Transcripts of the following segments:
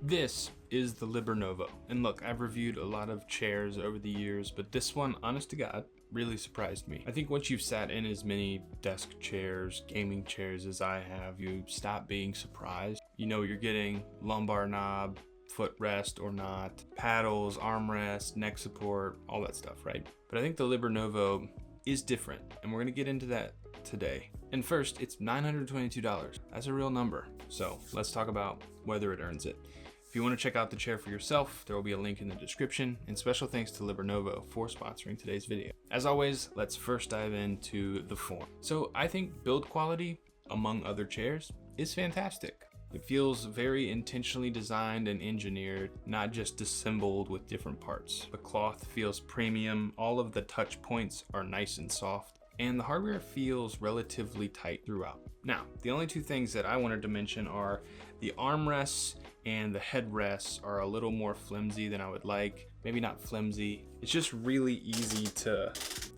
This is the LiberNovo. And look, I've reviewed a lot of chairs over the years, but this one, honest to God, really surprised me. I think once you've sat in as many desk chairs, gaming chairs as I have, you stop being surprised. You know you're getting lumbar knob, footrest or not, paddles, armrests, neck support, all that stuff, right? But I think the LiberNovo is different, and we're gonna get into that today. And first, it's $922. That's a real number. So let's talk about whether it earns it. If you want to check out the chair for yourself, there will be a link in the description, and special thanks to LiberNovo for sponsoring today's video. As always, let's first dive into the form. So I think build quality, among other chairs, is fantastic. It feels very intentionally designed and engineered, not just assembled with different parts. The cloth feels premium, all of the touch points are nice and soft, and the hardware feels relatively tight throughout. Now, the only two things that I wanted to mention are the armrests and the headrests are a little more flimsy than I would like. Maybe not flimsy, it's just really easy to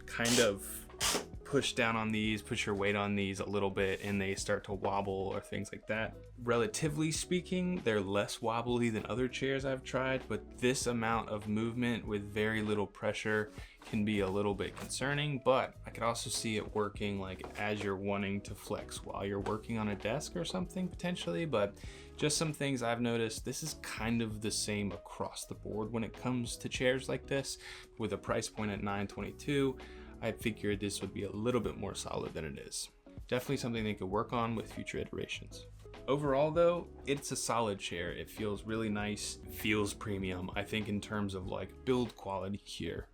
kind of push down on these, put your weight on these a little bit, and they start to wobble or things like that. Relatively speaking, they're less wobbly than other chairs I've tried, but this amount of movement with very little pressure can be a little bit concerning, but I could also see it working like as you're wanting to flex while you're working on a desk or something potentially. But just some things I've noticed, this is kind of the same across the board when it comes to chairs like this. With a price point at $922, I figured this would be a little bit more solid than it is. Definitely something they could work on with future iterations. Overall though, it's a solid chair. It feels really nice, it feels premium. I think in terms of like build quality here,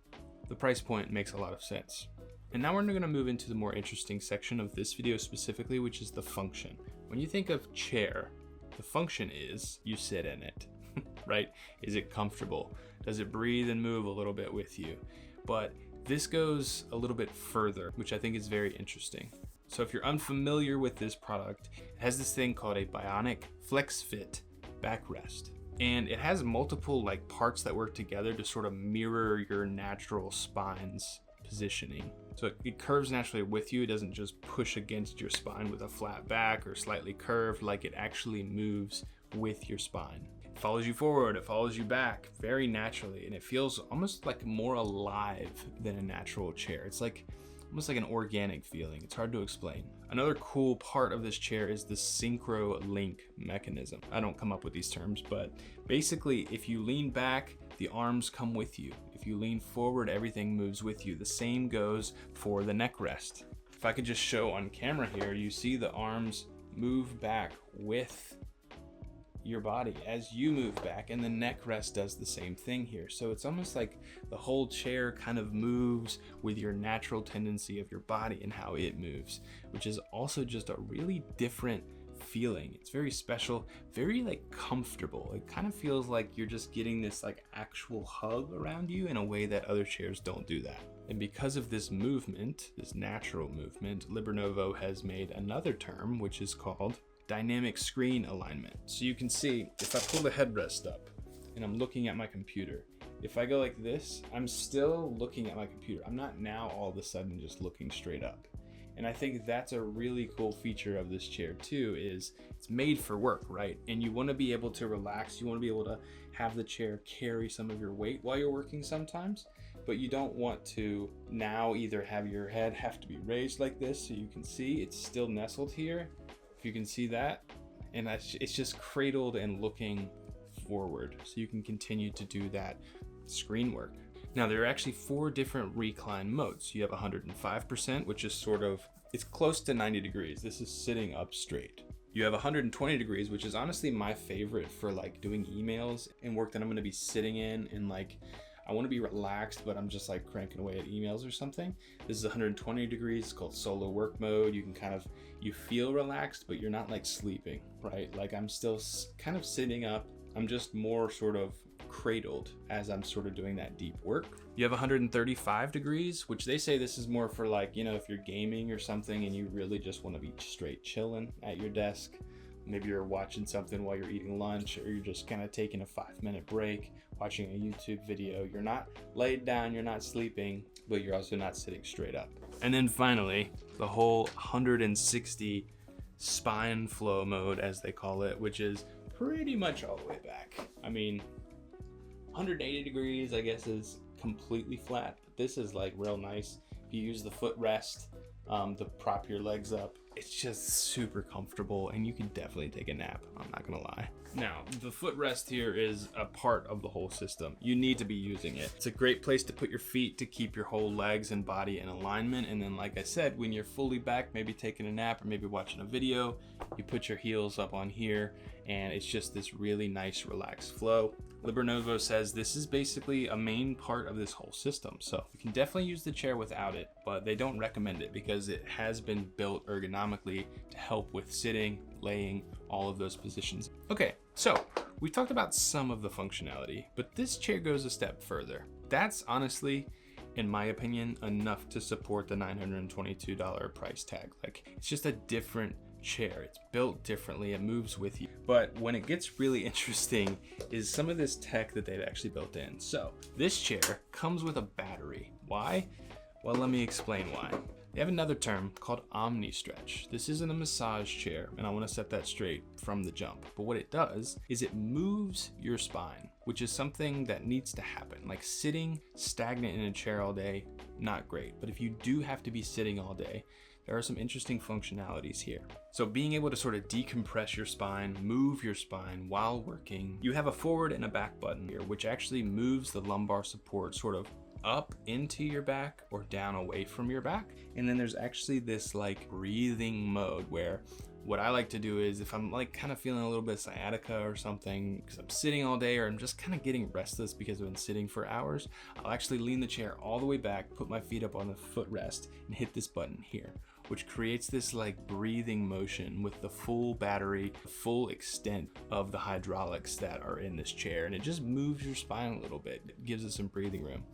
the price point makes a lot of sense. And now we're gonna move into the more interesting section of this video specifically, which is the function. When you think of chair, the function is you sit in it, right? Is it comfortable? Does it breathe and move a little bit with you? But this goes a little bit further, which I think is very interesting. So if you're unfamiliar with this product, it has this thing called a Bionic Flex Fit backrest. And it has multiple like parts that work together to sort of mirror your natural spine's positioning. So it curves naturally with you. It doesn't just push against your spine with a flat back or slightly curved, like it actually moves with your spine. It follows you forward, it follows you back very naturally, and it feels almost like more alive than a natural chair. It's like almost like an organic feeling. It's hard to explain. Another cool part of this chair is the Synchro link mechanism. I don't come up with these terms, but basically if you lean back, the arms come with you. If you lean forward, everything moves with you. The same goes for the neck rest. If I could just show on camera here, you see the arms move back with your body as you move back, and the neck rest does the same thing here. So it's almost like the whole chair kind of moves with your natural tendency of your body and how it moves, which is also just a really different feeling. It's very special, very like comfortable. It kind of feels like you're just getting this like actual hug around you in a way that other chairs don't do that. And because of this movement, this natural movement, LiberNovo has made another term, which is called dynamic screen alignment. So you can see if I pull the headrest up and I'm looking at my computer, if I go like this, I'm still looking at my computer. I'm not now all of a sudden just looking straight up. And I think that's a really cool feature of this chair too, is it's made for work, right? And you want to be able to relax. You want to be able to have the chair carry some of your weight while you're working sometimes, but you don't want to now either have your head have to be raised like this so you can see it's still nestled here. If you can see that, and it's just cradled and looking forward, so you can continue to do that screen work. Now there are actually 4 different recline modes. You have 105%, which is sort of, it's close to 90 degrees. This is sitting up straight. You have 120 degrees, which is honestly my favorite for like doing emails and work that I'm gonna be sitting in, and like I want to be relaxed, but I'm just like cranking away at emails or something. This is 120 degrees. It's called solo work mode. You can kind of, you feel relaxed, but you're not like sleeping, right? Like I'm still kind of sitting up. I'm just more sort of cradled as I'm sort of doing that deep work. You have 135 degrees, which they say this is more for like, you know, if you're gaming or something and you really just want to be straight chilling at your desk. Maybe you're watching something while you're eating lunch, or you're just kind of taking a 5-minute break, watching a YouTube video. You're not laid down, you're not sleeping, but you're also not sitting straight up. And then finally, the whole 160 spine flow mode, as they call it, which is pretty much all the way back. I mean, 180 degrees, I guess, is completely flat, but this is like real nice. If you use the footrest to prop your legs up, it's just super comfortable, and you can definitely take a nap, I'm not gonna lie. Now, the footrest here is a part of the whole system. You need to be using it. It's a great place to put your feet to keep your whole legs and body in alignment. And then, like I said, when you're fully back, maybe taking a nap or maybe watching a video, you put your heels up on here, and it's just this really nice relaxed flow. LiberNovo says this is basically a main part of this whole system. So you can definitely use the chair without it, but they don't recommend it because it has been built ergonomically to help with sitting, laying, all of those positions. Okay, so we talked about some of the functionality, but this chair goes a step further. That's honestly, in my opinion, enough to support the $922 price tag. Like, it's just a different chair. It's built differently, it moves with you. But when it gets really interesting is some of this tech that they've actually built in. So this chair comes with a battery. Why? Well, let me explain why. They have another term called Omni stretch. This isn't a massage chair, and I want to set that straight from the jump. But what it does is it moves your spine, which is something that needs to happen. Like sitting stagnant in a chair all day, not great. But if you do have to be sitting all day, there are some interesting functionalities here. So being able to sort of decompress your spine, move your spine while working, you have a forward and a back button here, which actually moves the lumbar support sort of up into your back or down away from your back. And then there's actually this like breathing mode where what I like to do is if I'm like kind of feeling a little bit sciatica or something because I'm sitting all day or I'm just kind of getting restless because I've been sitting for hours, I'll actually lean the chair all the way back, put my feet up on the footrest and hit this button here, which creates this like breathing motion with the full battery, the full extent of the hydraulics that are in this chair. And it just moves your spine a little bit. It gives it some breathing room.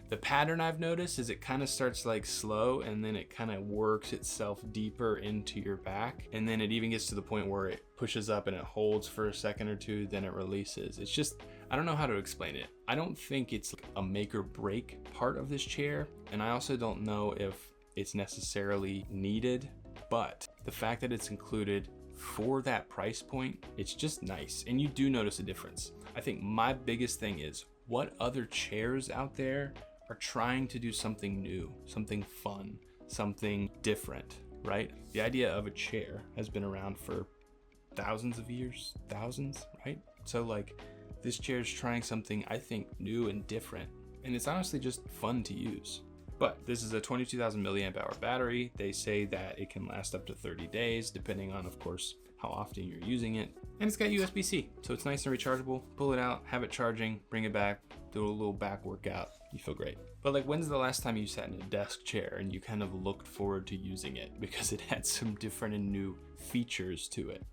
The pattern I've noticed is it kind of starts like slow and then it kind of works itself deeper into your back. And then it even gets to the point where it pushes up and it holds for a second or two, then it releases. It's just, I don't know how to explain it. I don't think it's a make or break part of this chair. And I also don't know if it's necessarily needed, but the fact that it's included for that price point, it's just nice. And you do notice a difference. I think my biggest thing is what other chairs out there are trying to do something new, something fun, something different, right? The idea of a chair has been around for thousands of years, right? So like this chair is trying something I think new and different, and it's honestly just fun to use. But this is a 22,000 milliamp hour battery. They say that it can last up to 30 days, depending on, of course, how often you're using it. And it's got USB-C, so it's nice and rechargeable. Pull it out, have it charging, bring it back, do a little back workout, you feel great. But like, when's the last time you sat in a desk chair and you kind of looked forward to using it because it had some different and new features to it?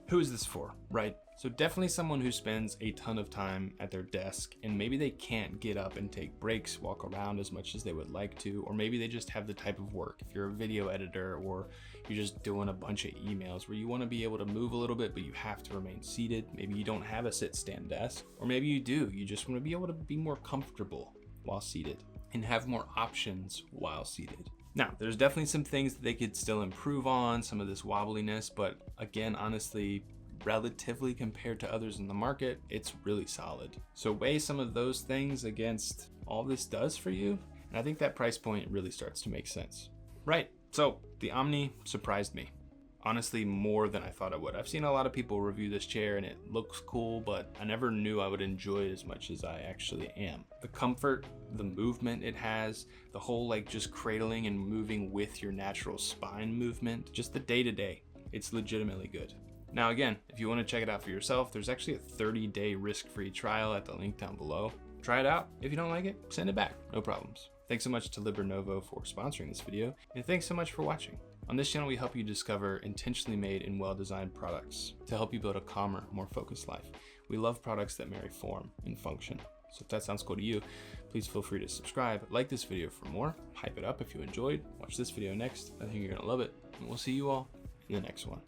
Who is this for, right? So definitely someone who spends a ton of time at their desk and maybe they can't get up and take breaks, walk around as much as they would like to, or maybe they just have the type of work. If you're a video editor or you're just doing a bunch of emails where you want to be able to move a little bit, but you have to remain seated. Maybe you don't have a sit-stand desk, or maybe you do. You just want to be able to be more comfortable while seated and have more options while seated. Now, there's definitely some things that they could still improve on, some of this wobbliness, but again, honestly, relatively compared to others in the market, it's really solid. So weigh some of those things against all this does for you, and I think that price point really starts to make sense. Right, so the Omni surprised me. Honestly, more than I thought it would. I've seen a lot of people review this chair and it looks cool, but I never knew I would enjoy it as much as I actually am. The comfort, the movement it has, the whole like just cradling and moving with your natural spine movement, just the day-to-day, it's legitimately good. Now again, if you want to check it out for yourself, there's actually a 30-day risk-free trial at the link down below. Try it out. If you don't like it, send it back, no problems. Thanks so much to LiberNovo for sponsoring this video, and thanks so much for watching. On this channel, we help you discover intentionally made and well-designed products to help you build a calmer, more focused life. We love products that marry form and function. So if that sounds cool to you, please feel free to subscribe, like this video for more, hype it up if you enjoyed, watch this video next. I think you're gonna love it, and we'll see you all in the next one.